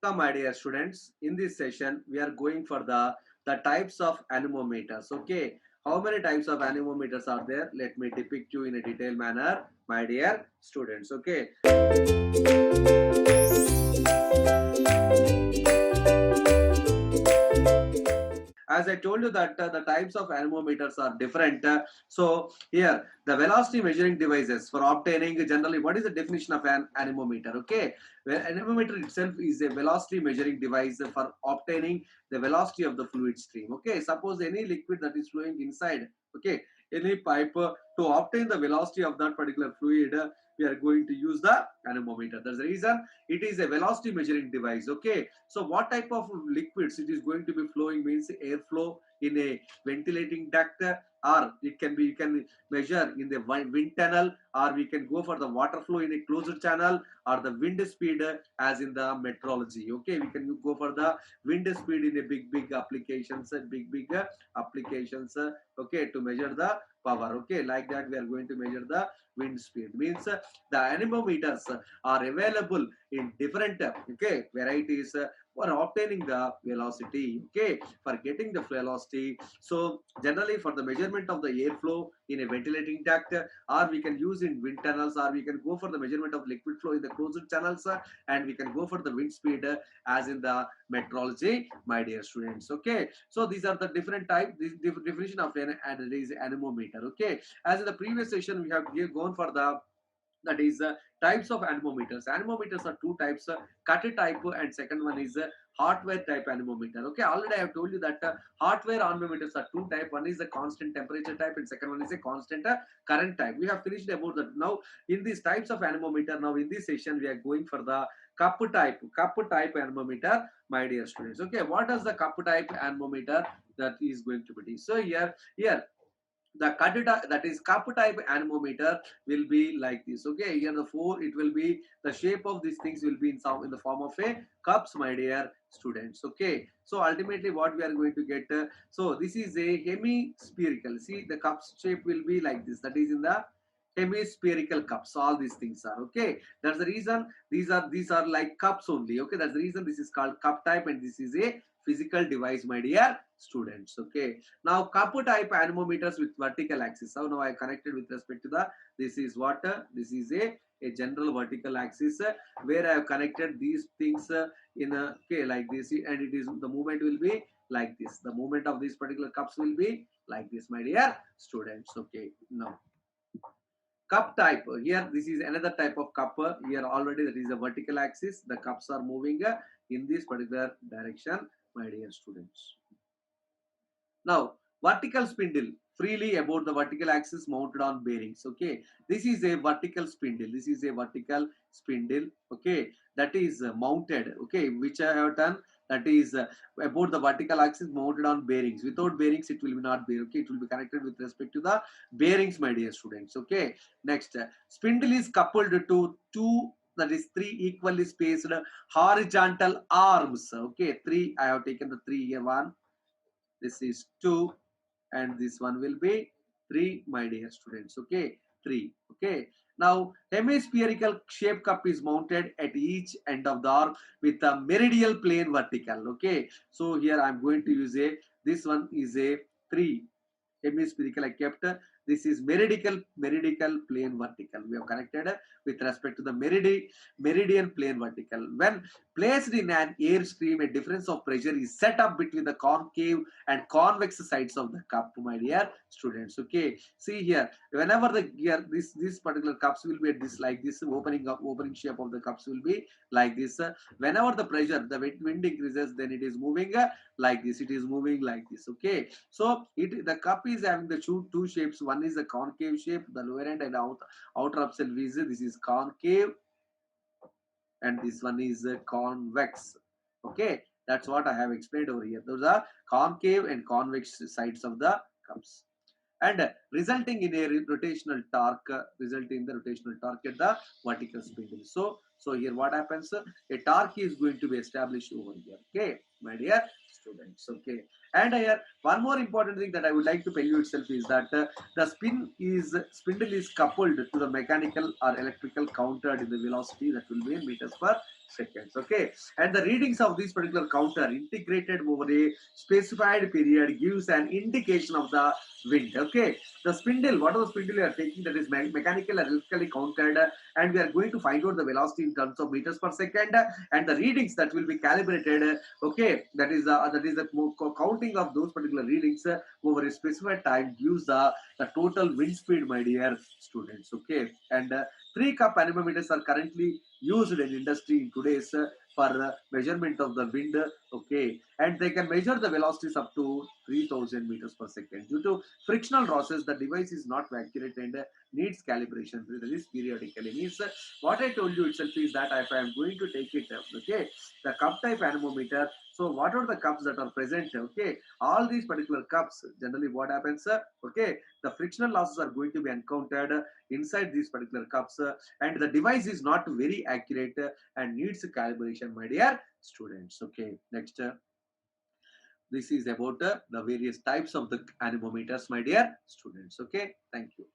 Welcome, my dear students. In this session, we are going for the types of anemometers. Okay, how many types of anemometers are there? Let me depict you in a detailed manner, my dear students. Okay. As I told you that the types of anemometers are different. So here the velocity measuring devices for obtaining generally what is the definition of an anemometer? Okay, well, anemometer itself is a velocity measuring device for obtaining the velocity of the fluid stream. Okay, suppose any liquid that is flowing inside. Okay, any pipe to obtain the velocity of that particular fluid. We are going to use the anemometer. That's the reason it is a velocity measuring device. Okay, so what type of liquids it is going to be flowing means airflow in a ventilating duct, or it can be, you can measure in the wind tunnel, or we can go for the water flow in a closed channel, or the wind speed as in the meteorology. Okay, we can go for the wind speed in a big applications, big applications. Okay, to measure the power. Okay, like that we are going to measure the wind speed. Means the anemometers are available in different varieties for obtaining the velocity. Okay, for getting the velocity. So generally for the measurement of the airflow in a ventilating duct, or we can use in wind tunnels, or we can go for the measurement of liquid flow in the closed channels, and we can go for the wind speed as in the metrology, my dear students. Okay, so these are the different type. This definition of an and it is anemometer. Okay, as in the previous session we have gone for the that is types of anemometers. Anemometers are two types, cutter type and second one is hardware type anemometer. Okay, already I have told you that hardware anemometers are two type. One is a constant temperature type and second one is a constant current type. We have finished about that. Now in these types of anemometer, now in this session we are going for the cup type anemometer, my dear students. Okay, what does the cup type anemometer that is going to be? So here the that is cup type anemometer will be like this. Okay, here the four, it will be the shape of these things will be in the form of a cups, my dear students. Okay, so ultimately what we are going to get, so this is a hemispherical. See, the cups shape will be like this, that is in the hemispherical cups. All these things are okay. That's the reason these are like cups only. Okay, that's the reason this is called cup type, and this is a physical device, my dear students. Okay, now cup type anemometers with vertical axis. So now I connected with respect to the, this is what this is a general vertical axis, where I have connected these things in a, okay, like this, and it is the movement will be like this. The movement of these particular cups will be like this, my dear students. Okay, now cup type, here this is another type of cup. Here already there is a vertical axis, the cups are moving in this particular direction, my dear students. Now, vertical spindle freely about the vertical axis mounted on bearings. Okay, this is a vertical spindle. This is a vertical spindle. Okay, that is mounted. Okay, which I have done. That is about the vertical axis mounted on bearings. Without bearings, it will be not be. Okay, it will be connected with respect to the bearings, my dear students. Okay, next, spindle is coupled to two, that is three equally spaced horizontal arms. Okay, three. I have taken the three here. One, this is 2, and this one will be 3, my dear students. Okay, 3. Okay, now hemispherical shape cup is mounted at each end of the arm with a meridial plane vertical. Okay, so here I'm going to use a, this one is a 3 hemispherical. I kept this is meridical plane vertical. We have connected with respect to the meridian plane vertical. When placed in an airstream, a difference of pressure is set up between the concave and convex sides of the cup, my dear students. Okay, see here, whenever the gear, this particular cups will be at this, like this, opening shape of the cups will be like this. Whenever the pressure, the wind increases, then it is moving like this. It is moving like this. Okay, so the cup is having the two shapes. One is the concave shape, the lower end, and outer upside is, this is concave, and this one is convex. Okay, that's what I have explained over here. Those are concave and convex sides of the cups, and resulting in a rotational torque, resulting in the rotational torque at the vertical spindle. So here what happens, a torque is going to be established over here. Okay, my dear students. Okay, and here one more important thing that I would like to tell you itself is that the spindle is coupled to the mechanical or electrical countered in the velocity, that will be in meters per seconds. Okay, and the readings of this particular counter integrated over a specified period gives an indication of the wind. Okay, the spindle, what are the spindle you are taking, that is mechanical and electrically counted, and we are going to find out the velocity in terms of meters per second, and the readings that will be calibrated. Okay, that is the counting of those particular readings over a specified time gives the total wind speed, my dear students. Okay, and 3 cup anemometers are currently used in industry in today's for measurement of the wind. Okay, and they can measure the velocities up to 3000 meters per second. Due to frictional losses, the device is not accurate and needs calibration. That is periodically. Means what I told you itself is that if I am going to take it, okay, the cup type anemometer. So what are the cups that are present? Okay, all these particular cups. Generally, what happens? Okay, the frictional losses are going to be encountered inside these particular cups, and the device is not very accurate and needs calibration, my dear students. Okay, next, this is about the various types of the anemometers, my dear students. Okay, thank you.